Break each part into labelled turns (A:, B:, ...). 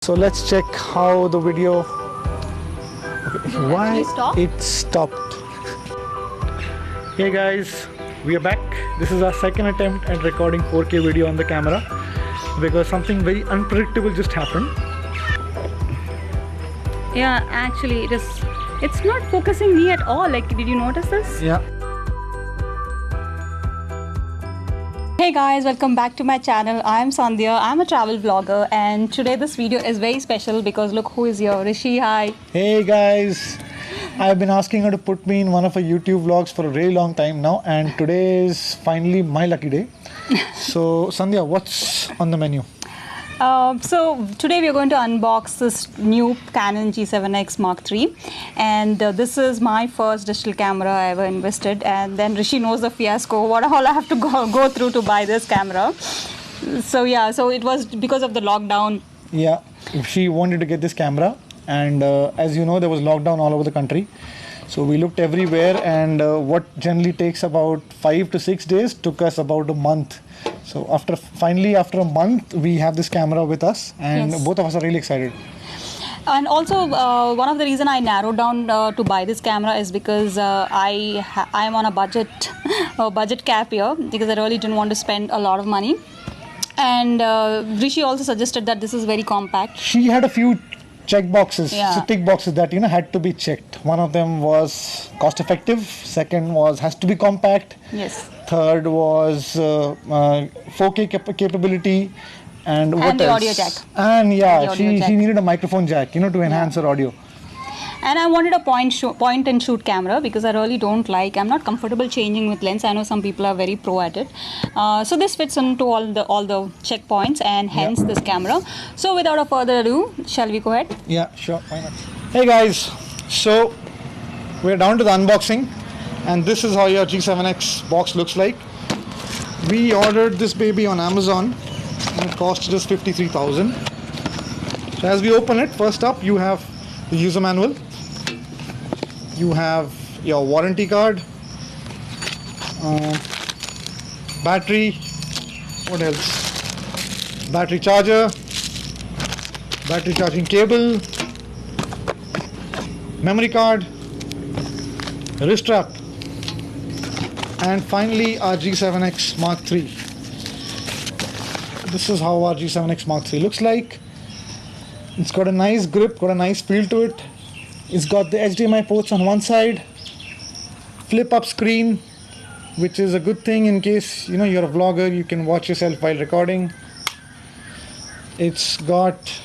A: So let's check how the video. Why it stopped. Hey guys, we are back. This is our second attempt at recording 4K video on the camera because something very unpredictable just happened.
B: Yeah, actually it's not focusing me at all. Like, did you notice this?
A: Yeah.
B: Hey guys, welcome back to my channel. I'm Sandhya. I'm a travel vlogger, and today this video is very special because look who is here. Rishi, hi.
A: Hey guys, I've been asking her to put me in one of her YouTube vlogs for a really long time now, and today is finally my lucky day. So Sandhya, what's on the menu?
B: So today we are going to unbox this new Canon G7X Mark III, and this is my first digital camera I ever invested. And then Rishi knows the fiasco, what all I have to go through to buy this camera. So yeah, so it was because of the lockdown.
A: Yeah, she wanted to get this camera, and as you know, there was lockdown all over the country. So we looked everywhere, and what generally takes about 5 to 6 days took us about a month. So finally after a month, we have this camera with us, and
B: Yes.
A: both of us are really excited.
B: And also, one of the reason I narrowed down to buy this camera is because I am on a budget cap here, because I really didn't want to spend a lot of money. And Rishi also suggested that this is very compact.
A: She had a few check boxes,
B: Yeah.
A: so tick boxes that had to be checked. One of them was cost effective, second was has to be compact,
B: Yes.
A: third was 4K capability, and what
B: the
A: else?
B: audio jack.
A: And yeah,
B: And the audio jack.
A: she needed a microphone jack, to enhance her audio.
B: And I wanted a point and shoot camera because I really I'm not comfortable changing with lens. I know some people are very pro at it. So this fits into all the checkpoints, and hence this camera. So without a further ado, shall we go ahead?
A: Yeah, sure, why not? Hey guys, so we're down to the unboxing, and this is how your G7X box looks like. We ordered this baby on Amazon, and it cost us 53,000. So as we open it, first up you have the user manual. You have your warranty card, battery, what else? Battery charger, battery charging cable, memory card, wrist strap, and finally our G7X Mark III. This is how our G7X Mark III looks like. It's got a nice grip, got a nice feel to it. It's got the HDMI ports on one side, flip up screen, which is a good thing in case you're a vlogger, you can watch yourself while recording. It's got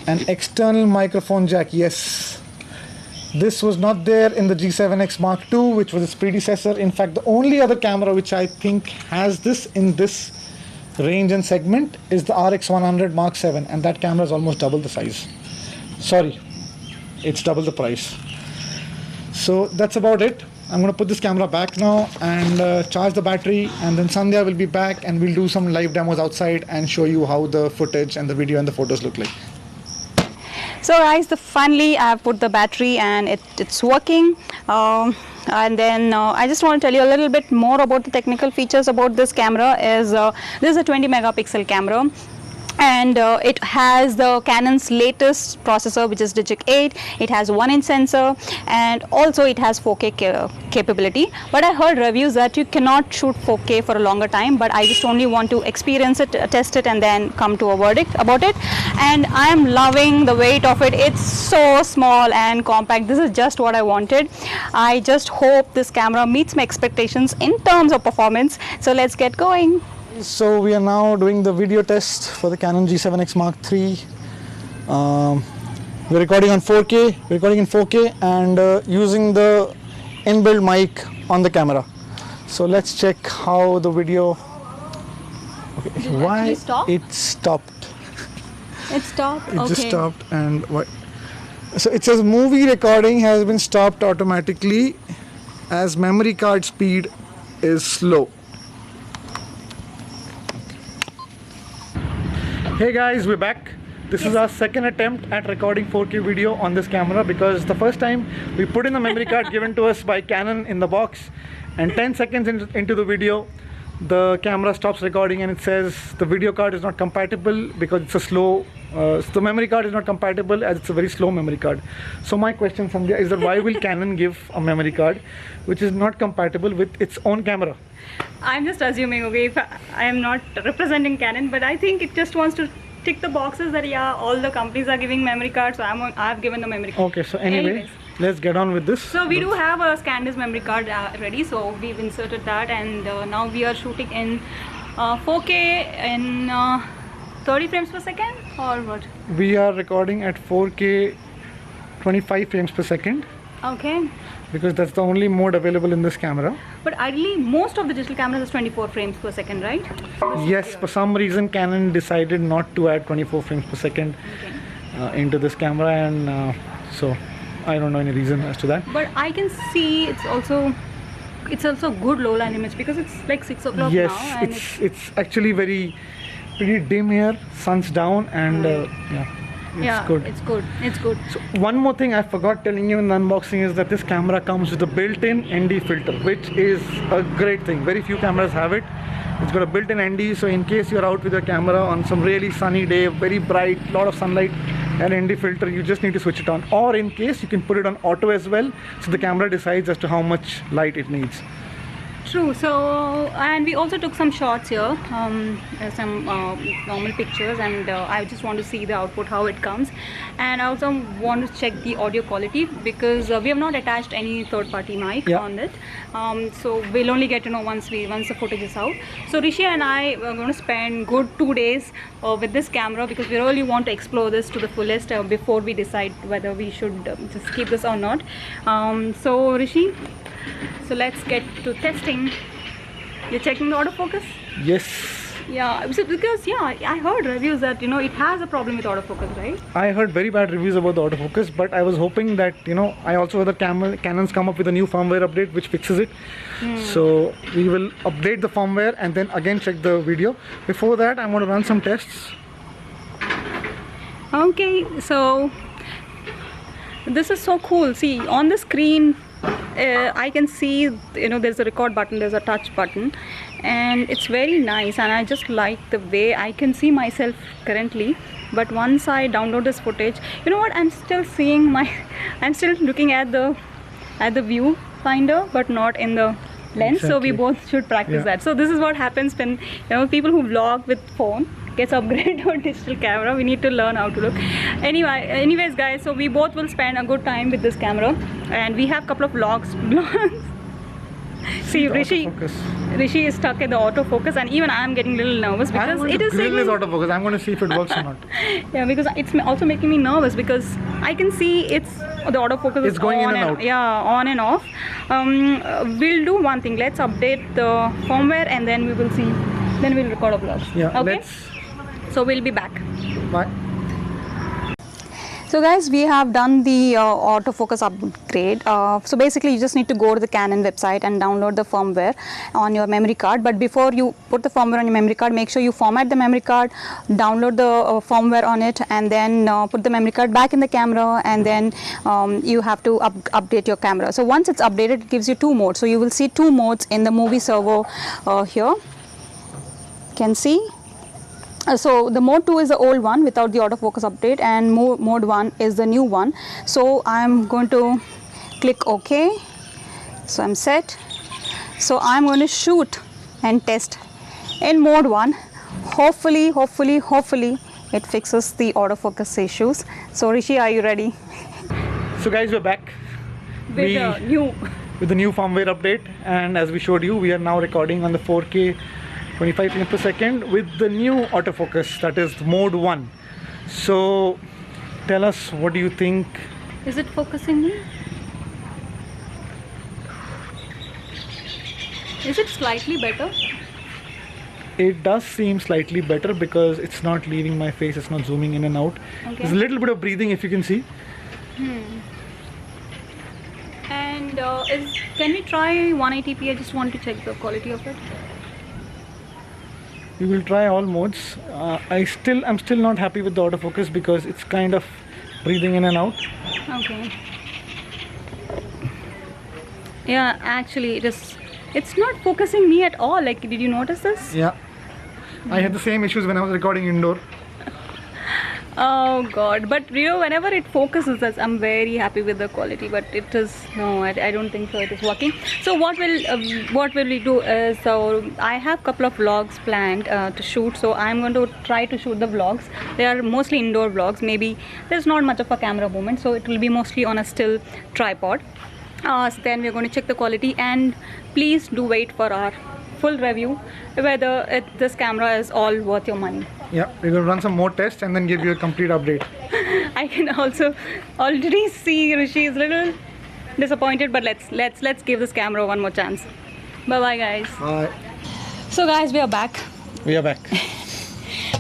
A: an external microphone jack. Yes, this was not there in the G7X Mark II, which was its predecessor. In fact, the only other camera which I think has this in this range and segment is the RX100 Mark VII, and that camera is almost double the size. Sorry, it's double the price. So that's about it. I'm going to put this camera back now and charge the battery, and then Sandhya will be back and we'll do some live demos outside and show you how the footage and the video and the photos look like.
B: So guys, finally I have put the battery and it's working. And then I just want to tell you a little bit more about the technical features about this camera. This is a 20 megapixel camera, and it has the Canon's latest processor, which is Digic 8. It has 1-inch sensor, and also it has 4K capability. But I heard reviews that you cannot shoot 4K for a longer time, but I just only want to experience it, test it, and then come to a verdict about it. And I am loving the weight of it. It's so small and compact. This is just what I wanted. I just hope this camera meets my expectations in terms of performance. So let's get going.
A: So we are now doing the video test for the Canon G7X Mark III. We're recording on 4K. We're recording in 4K and using the inbuilt mic on the camera. So let's check how the video. Okay. Why it stopped?
B: It stopped?
A: It
B: Okay.
A: just stopped, and what? So it says movie recording has been stopped automatically as memory card speed is slow. Hey guys, we're back. This is our second attempt at recording 4K video on this camera, because the first time we put in the memory card given to us by Canon in the box, and 10 seconds into the video the camera stops recording and it says the video card is not compatible because it's a slow, the memory card is not compatible as it's a very slow memory card. So my question, Sandhya, is that why will Canon give a memory card which is not compatible with its own camera?
B: I'm just assuming, okay, if I am not representing Canon, but I think it just wants to tick the boxes that yeah, all the companies are giving memory cards, so I've given the memory card.
A: Okay, so anyway, let's get on with this.
B: So we do have a scanned memory card ready, so we've inserted that, and now we are shooting in 4K in 30 frames per second, or what?
A: We are recording at 4K 25 frames per second.
B: Okay.
A: Because that's the only mode available in this camera.
B: But ideally, most of the digital cameras is 24 frames per second, right?
A: Yes, for some reason Canon decided not to add 24 frames per second into this camera, and so I don't know any reason as to that.
B: But I can see it's also good low line image because it's like 6 o'clock
A: yes,
B: now. And
A: it's actually pretty dim here, sun's down, and it's good.
B: It's good. It's good.
A: So one more thing I forgot telling you in the unboxing is that this camera comes with a built-in ND filter, which is a great thing. Very few cameras have it. It's got a built-in ND, so in case you're out with your camera on some really sunny day, very bright, lot of sunlight, an ND filter, you just need to switch it on. Or in case, you can put it on auto as well, so the camera decides as to how much light it needs.
B: True. So, and we also took some shots here, some normal pictures, and I just want to see the output, how it comes. And I also want to check the audio quality because we have not attached any third-party mic on it. So we'll only get to know once the footage is out. So Rishi and I are going to spend good 2 days with this camera because we really want to explore this to the fullest before we decide whether we should just keep this or not. So Rishi, so let's get to testing. You're checking the autofocus?
A: Yes.
B: Yeah, so because I heard reviews that it has a problem with autofocus, right?
A: I heard very bad reviews about the autofocus, but I was hoping that I also heard that Canon's come up with a new firmware update which fixes it. So we will update the firmware and then again check the video. Before that, I'm going to run some tests.
B: Okay, so this is so cool. See, on the screen I can see there's a record button, there's a touch button, and it's very nice, and I just like the way I can see myself currently. But once I download this footage, you know what, I'm still looking at the viewfinder but not in the lens. Exactly. So we both should practice that. So this is what happens when people who vlog with phone gets upgraded to a digital camera. We need to learn how to look. Anyways guys, so we both will spend a good time with this camera, and we have a couple of vlogs. See, Rishi is stuck at the autofocus, and even I am getting a little nervous because it is
A: saying autofocus. I'm going to see if it works or not.
B: Yeah, because it's also making me nervous because I can see the autofocus is
A: going
B: on
A: in and out.
B: Yeah, on and off. We'll do one thing. Let's update the firmware, and then we will see. Then we'll record a vlog.
A: Yeah.
B: Okay. So we'll be back.
A: Bye.
B: So guys, we have done the autofocus upgrade. So basically you just need to go to the Canon website and download the firmware on your memory card. But before you put the firmware on your memory card, make sure you format the memory card, download the firmware on it, and then put the memory card back in the camera, and then you have to update your camera. So once it's updated, it gives you 2 modes. So you will see 2 modes in the movie servo here. Can see. So the mode 2 is the old one without the autofocus update, and mode 1 is the new one. So I'm going to click OK. So I'm set. So I'm going to shoot and test in mode 1. Hopefully it fixes the autofocus issues. So Rishi, are you ready?
A: So guys, we're back with the new firmware update, and as we showed you, we are now recording on the 4K 25 frames per second with the new autofocus, that is mode 1. So tell us, what do you think?
B: Is it focusing me? Is it slightly better?
A: It does seem slightly better because it's not leaving my face, it's not zooming in and out. Okay. There's a little bit of breathing, if you can see.
B: And can we try 180p? I just want to check the quality of it.
A: We will try all modes. I'm still not happy with the autofocus because it's kind of breathing in and out.
B: Okay. Yeah, actually it's not focusing me at all. Like, did you notice this?
A: Yeah. I had the same issues when I was recording indoor.
B: Oh God! But you know, whenever it focuses us, I'm very happy with the quality. But it is no, I don't think so. It is working. So what will we do is, so I have couple of vlogs planned to shoot. So I'm going to try to shoot the vlogs. They are mostly indoor vlogs. Maybe there's not much of a camera movement, so it will be mostly on a still tripod. So then we're going to check the quality, and please do wait for our full review whether this camera is all worth your money.
A: Yeah, we're going to run some more tests and then give you a complete update.
B: I can also already see Rishi is a little disappointed, but let's give this camera one more chance. Bye bye guys.
A: Bye.
B: So guys, we are back.
A: We are back.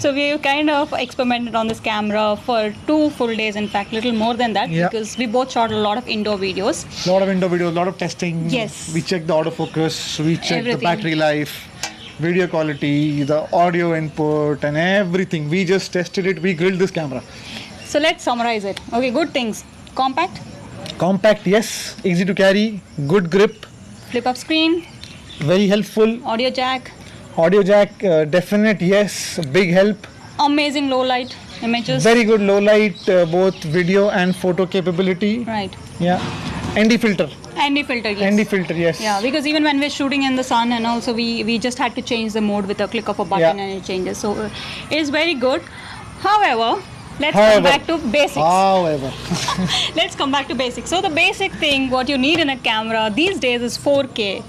B: So we kind of experimented on this camera for 2 full days, in fact little more than that,
A: Yeah.
B: because we both shot a lot of indoor videos.
A: A lot of indoor videos, a lot of testing.
B: Yes.
A: We checked the autofocus, we checked
B: Everything.
A: the battery life, video quality, the audio input and everything. We just tested it, we grilled this camera.
B: So let's summarize it. Okay, good things. Compact,
A: Compact, yes. Easy to carry, good grip,
B: flip up screen,
A: very helpful.
B: audio jack,
A: Audio jack, definite, yes. Big help.
B: amazing low light images.
A: Very good low light, both video and photo capability.
B: Right.
A: Yeah. ND filter.
B: ND filter, yes.
A: ND filter, yes.
B: Yeah, because even when we're shooting in the sun, and also we just had to change the mode with a click of a button,
A: Yeah.
B: and it changes. So it is very good. However, let's come back to basics.
A: However.
B: Let's come back to basics. So the basic thing what you need in a camera these days is 4K.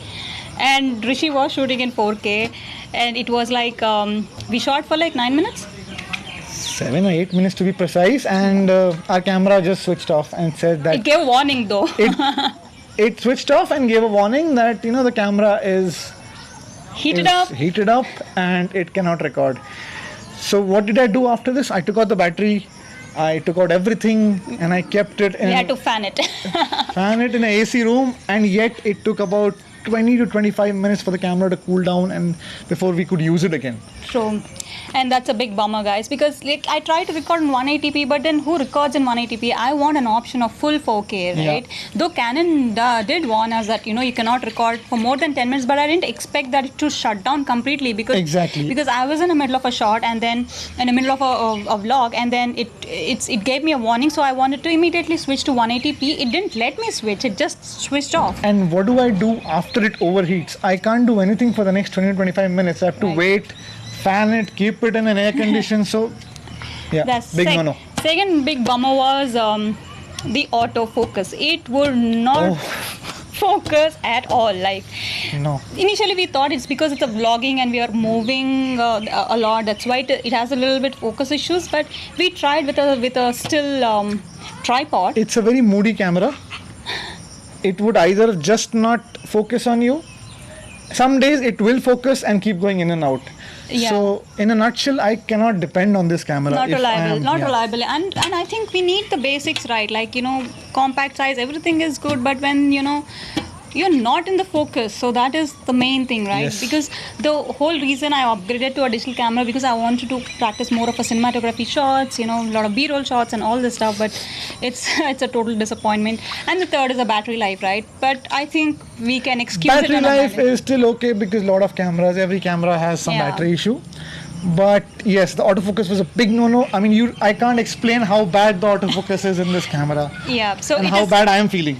B: And Rishi was shooting in 4K, and it was like we shot for like 9 minutes.
A: 7 or 8 minutes to be precise, and our camera just switched off and said that
B: It gave a warning though.
A: it switched off and gave a warning that the camera is
B: Heated up.
A: and it cannot record. So what did I do after this? I took out the battery, I took out everything, and I kept it
B: We had
A: in
B: to fan it.
A: in an AC room, and yet it took about 20 to 25 minutes for the camera to cool down and before we could use it again.
B: True. And that's a big bummer, guys, because like I try to record in 180p, but then who records in 180p? I want an option of full 4K, right?
A: Yeah.
B: Though Canon did warn us that you cannot record for more than 10 minutes, but I didn't expect that it to shut down completely, because
A: Exactly.
B: because I was in the middle of a shot, and then in the middle of a vlog, and then it gave me a warning, so I wanted to immediately switch to 180p. It didn't let me switch; it just switched off.
A: And what do I do after it overheats? I can't do anything for the next 20 to 25 minutes. I have to
B: Right.
A: wait, fan it, keep it in an air condition. So, yeah,
B: That's
A: big no-no.
B: Second big bummer was the autofocus. It would not focus at all. Like
A: No.
B: initially we thought it's because it's a vlogging and we are moving a lot. That's why it has a little bit focus issues. But we tried with a still tripod.
A: It's a very moody camera. It would either just not focus on you. Some days it will focus and keep going in and out.
B: Yeah.
A: So, in a nutshell, I cannot depend on this camera.
B: Not
A: if I
B: reliable,
A: am-
B: not
A: yeah.
B: reliable, and I think we need the basics right. Like compact size, everything is good, but when you're not in the focus, so that is the main thing, right?
A: Yes.
B: Because the whole reason I upgraded to a digital camera, because I wanted to practice more of a cinematography shots, a lot of B-roll shots and all this stuff, but it's a total disappointment. And the third is the battery life, right? But I think we can excuse
A: Battery
B: it on a
A: life
B: battery.
A: is still okay because a lot of cameras, every camera has some
B: Yeah.
A: battery issue. But yes, the autofocus was a big no-no. I mean, I can't explain how bad the autofocus is in this camera
B: Yeah, so
A: and
B: it
A: how
B: is
A: bad I am feeling.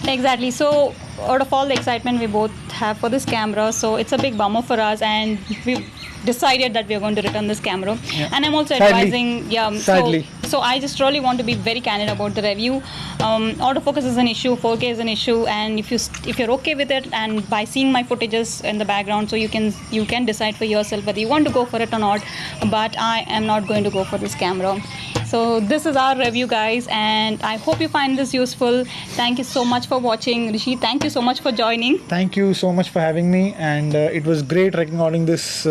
B: exactly. So out of all the excitement we both have for this camera, so it's a big bummer for us, and we decided that we are going to return this camera.
A: Yeah.
B: And I'm also
A: Sadly.
B: advising,
A: Sadly.
B: So I just really want to be very candid about the review. Autofocus is an issue, 4K is an issue, and if you're okay with it, and by seeing my footages in the background, so you can decide for yourself whether you want to go for it or not. But I am not going to go for this camera. So this is our review, guys, and I hope you find this useful. Thank you so much for watching. Rishi, thank you so much for joining.
A: Thank you so much for having me, and it was great recording this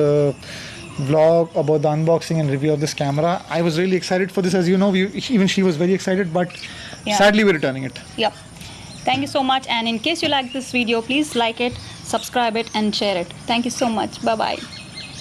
A: vlog about the unboxing and review of this camera. I was really excited for this, as you know. Even she was very excited, but
B: Yeah.
A: sadly we're returning it.
B: Yep. Thank you so much, and in case you like this video, please like it, subscribe it, and share it. Thank you so much. Bye bye.